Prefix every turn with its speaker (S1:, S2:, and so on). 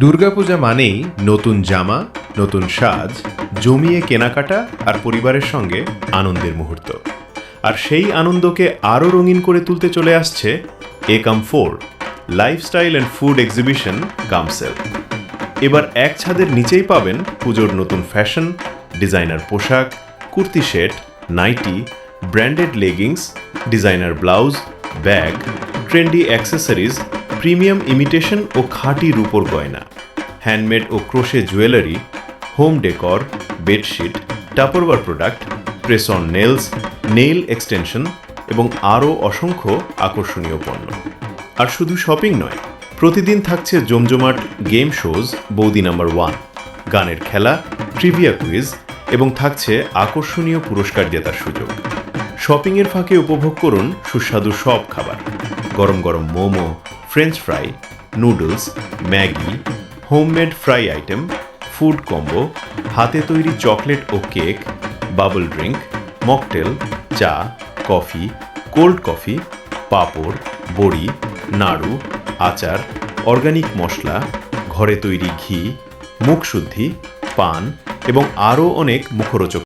S1: দুর্গাপূজা মানেই নতুন জামা, নতুন সাজ, জমিয়ে কেনাকাটা আর পরিবারের সঙ্গে আনন্দের মুহূর্ত। আর সেই আনন্দকে আরও রঙিন করে তুলতে চলে আসছে একাম4 লাইফস্টাইল অ্যান্ড ফুড এক্সিবিশন কামসেল। এবার এক ছাদের নিচেই পাবেন পুজোর নতুন ফ্যাশন, ডিজাইনার পোশাক, kurti set, nighty, branded leggings, designer blouse, bag, trendy accessories, premium imitation ও খাঁটি রূপোর গয়না, হ্যান্ডমেড ও crochet jewellery, home decor, bedsheet, Tupperware product, press on nails, nail extension এবং আরও অসংখ্য আকর্ষণীয় পণ্য। আর শুধু শপিং নয়, প্রতিদিন থাকছে জমজমাট গেম শোজ বৌদি নাম্বার 1, গানের খেলা, ট্রিভিয়া কুইজ এবং থাকছে আকর্ষণীয় পুরস্কার জেতার সুযোগ। শপিংয়ের ফাঁকে উপভোগ করুন সুস্বাদু সব খাবার, গরম গরম momo, French fry, noodles, Maggi, homemade fry item, food combo, হাতে তৈরি চকলেট ও কেক, বাবল ড্রিঙ্ক, মকটেল, চা, কফি, কোল্ড কফি, পাঁপড়, বড়ি, নাড়ু, আচার, অর্গানিক মশলা, ঘরে তৈরি ঘি, মুখশুদ্ধি, পান এবং আরও অনেক মুখরোচক